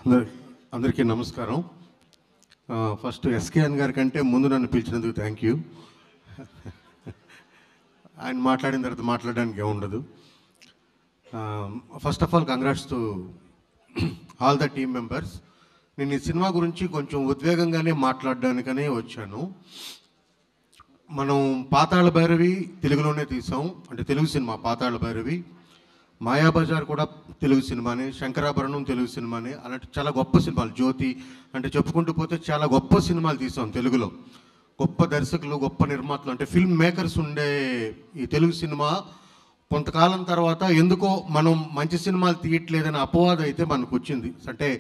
అందరికీ నమస్కారం. First SKN గారి కంటే ముందు నన్ను పిలిచినందుకు థ్యాంక్ యూ. ఆయన మాట్లాడిన తర్వాత మాట్లాడడానికి ఏముండదు. First of all congrats to all the team members. నేను ఈ సినిమా గురించి కొంచెం ఉద్వేగంగానే మాట్లాడడానికనే వచ్చాను. మనం పాతాళ భైరవి తెలుగులోనే తీసాం, అంటే తెలుగు సినిమా పాతాళ భైరవి. మాయాబజార్ కూడా తెలుగు సినిమానే, శంకరాభరణం తెలుగు సినిమానే. అలాంటి చాలా గొప్ప సినిమాలు, జ్యోతి అంటే చెప్పుకుంటూ పోతే చాలా గొప్ప సినిమాలు తీసాం తెలుగులో. గొప్ప దర్శకులు, గొప్ప నిర్మాతలు, అంటే ఫిల్మ్ మేకర్స్ ఉండే ఈ తెలుగు సినిమా కొంతకాలం తర్వాత ఎందుకో మనం మంచి సినిమాలు తీయట్లేదని అపవాదం అయితే మనకు వచ్చింది. అంటే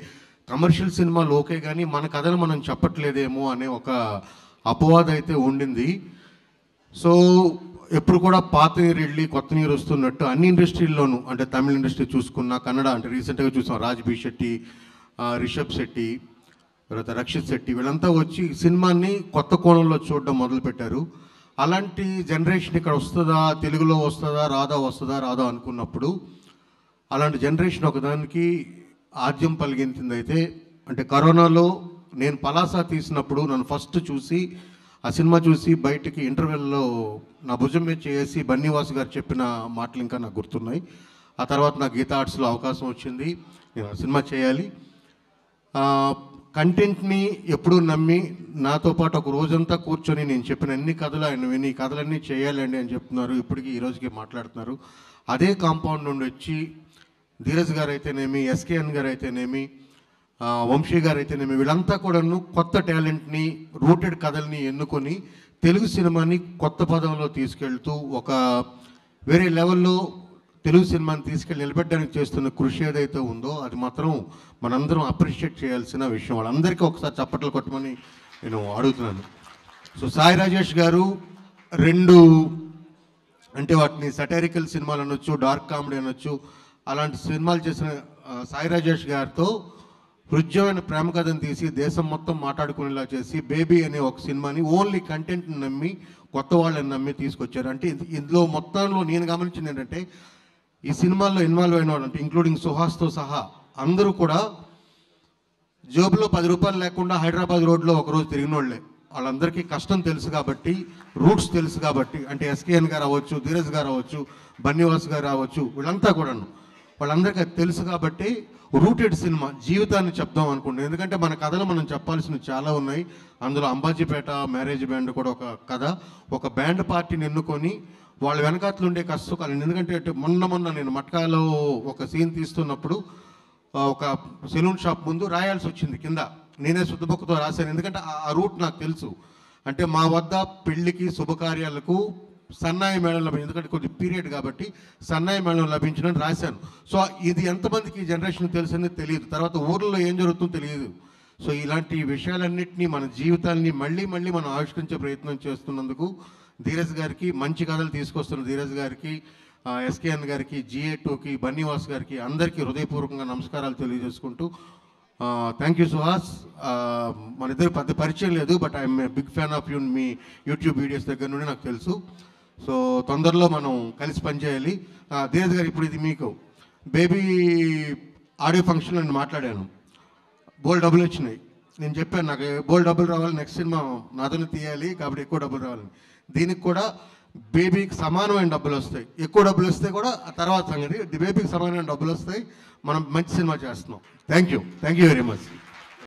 కమర్షియల్ సినిమాలు ఓకే కానీ మన కథను మనం చెప్పట్లేదేమో అనే ఒక అపవాదం అయితే ఉండింది. సో ఎప్పుడు కూడా పాత నీరు వెళ్ళి కొత్త నీరు వస్తున్నట్టు అన్ని ఇండస్ట్రీల్లోనూ, అంటే తమిళ ఇండస్ట్రీ చూసుకున్నా, కన్నడ అంటే రీసెంట్గా చూసాం రాజ్బీ శెట్టి, రిషబ్ శెట్టి, తర్వాత రక్షిత్ శెట్టి, వీళ్ళంతా వచ్చి సినిమాని కొత్త కోణంలో చూడడం మొదలుపెట్టారు. అలాంటి జనరేషన్ ఇక్కడ వస్తుందా, తెలుగులో వస్తుందా రాదా అనుకున్నప్పుడు అలాంటి జనరేషన్ ఒకదానికి ఆద్యం పలిగించింది. అయితే అంటే కరోనాలో నేను పలాసా తీసినప్పుడు నన్ను ఫస్ట్ చూసి ఆ సినిమా చూసి బయటికి ఇంటర్వెల్లో నా భుజం మీద చేసి బన్నీవాసు గారు చెప్పిన మాటలు ఇంకా నాకు గుర్తున్నాయి. ఆ తర్వాత నాకు గీతా ఆర్ట్స్లో అవకాశం వచ్చింది, నేను ఆ సినిమా చేయాలి. కంటెంట్ని ఎప్పుడూ నమ్మి నాతో పాటు ఒక రోజంతా కూర్చొని నేను చెప్పిన అన్ని కథలు ఆయన విని కథలన్నీ చేయాలండి అని చెప్తున్నారు. ఇప్పటికీ ఈరోజుకి మాట్లాడుతున్నారు. అదే కాంపౌండ్ నుండి వచ్చి ధీరజ్ గారు అయితేనేమి, ఎస్కేఎన్ గారు అయితేనేమి, వంశీ గారు అయితేనేమి, వీళ్ళంతా కూడాను కొత్త టాలెంట్ని, రూటెడ్ కథల్ని ఎన్నుకొని తెలుగు సినిమాని కొత్త పదంలో తీసుకెళ్తూ ఒక వేరే లెవెల్లో తెలుగు సినిమాని తీసుకెళ్ళి నిలబెట్టడానికి చేస్తున్న కృషి ఏదైతే ఉందో అది మాత్రం మనందరం అప్రిషియేట్ చేయాల్సిన విషయం. వాళ్ళందరికీ ఒకసారి చప్పట్లు కొట్టమని నేను అడుగుతున్నాను. సో సాయి రాజేష్ గారు రెండు, అంటే వాటిని సటారికల్ సినిమాలు అనొచ్చు, డార్క్ కామెడీ అనొచ్చు, అలాంటి సినిమాలు చేసిన సాయి రాజేష్ గారితో హృద్యమైన ప్రేమ కథను తీసి దేశం మొత్తం మాట్లాడుకునేలా చేసి బేబీ అనే ఒక సినిమాని ఓన్లీ కంటెంట్ని నమ్మి కొత్త వాళ్ళని నమ్మి తీసుకొచ్చారు. అంటే ఇందులో మొత్తంలో నేను గమనించింది ఏంటంటే ఈ సినిమాల్లో ఇన్వాల్వ్ అయిన వాళ్ళు, అంటే ఇంక్లూడింగ్ సుహాస్తో సహా అందరూ కూడా జేబులో 10 రూపాయలు లేకుండా హైదరాబాద్ రోడ్లో ఒకరోజు తిరిగిన వాళ్ళే. వాళ్ళందరికీ కష్టం తెలుసు కాబట్టి, రూట్స్ తెలుసు కాబట్టి, అంటే ఎస్కేఎన్ గారు అవ్వచ్చు, ధీరజ్ గారు అవ్వచ్చు, బన్నీవాస్ గారు అవ్వచ్చు, వీళ్ళంతా కూడాను వాళ్ళందరికీ అది తెలుసు కాబట్టి రూటెడ్ సినిమా జీవితాన్ని చెప్దాం అనుకుంటున్నాం. ఎందుకంటే మన కథలు మనం చెప్పాల్సినవి చాలా ఉన్నాయి. అందులో అంబాజీపేట మ్యారేజ్ బ్యాండ్ కూడా ఒక కథ. ఒక బ్యాండ్ పార్టీని ఎన్నుకొని వాళ్ళ వెనకాతలు ఉండే కష్టకాలను, ఎందుకంటే మొన్న నేను మట్కాలో ఒక సీన్ తీస్తున్నప్పుడు ఒక సెలూన్ షాప్ ముందు రాయాల్సి వచ్చింది కింద. నేనే శుద్ధబొక్కతో రాశాను, ఎందుకంటే ఆ రూట్ నాకు తెలుసు. అంటే మా వద్ద పెళ్లికి శుభకార్యాలకు సన్నాయి మేళం లభించింది, ఎందుకంటే కొద్ది పీరియడ్ కాబట్టి సన్నాయి మేళం లభించిందని రాశాను. సో ఇది ఎంతమందికి ఈ జనరేషన్ తెలుసని తెలియదు, తర్వాత ఊర్లో ఏం జరుగుతుందో తెలియదు. సో ఇలాంటి విషయాలన్నింటినీ మన జీవితాన్ని మళ్ళీ మనం ఆవిష్కరించే ప్రయత్నం చేస్తున్నందుకు ధీరజ్ గారికి, మంచి కథలు తీసుకొస్తున్న ధీరజ్ గారికి, ఎస్కేఎన్ గారికి, GA2కి, బన్నీవాస్ గారికి అందరికీ హృదయపూర్వకంగా నమస్కారాలు తెలియజేసుకుంటూ థ్యాంక్ యూ సుహాస్. మన ఇద్దరు పెద్ద పరిచయం లేదు, but I'm a big fan of you. మీ యూట్యూబ్ వీడియోస్ దగ్గర నుండి నాకు తెలుసు. సో తొందరలో మనం కలిసి పనిచేయాలి. ధీరజ్ గారు, ఇప్పుడు ఇది మీకు బేబీ ఆడియో ఫంక్షన్లో నేను మాట్లాడాను, బోల్ డబ్బులు వచ్చినాయి. నేను చెప్పాను నాకు బోల్ డబ్బులు రావాలి, నెక్స్ట్ సినిమా నాతోనే తీయాలి కాబట్టి ఎక్కువ డబ్బులు రావాలని. దీనికి కూడా బేబీకి సమానమైన డబ్బులు వస్తాయి. ఎక్కువ డబ్బులు వస్తే కూడా ఆ తర్వాత సంగతి, బేబీకి సమానమైన డబ్బులు వస్తాయి. మనం మంచి సినిమా చేస్తున్నాం. Thank you very much.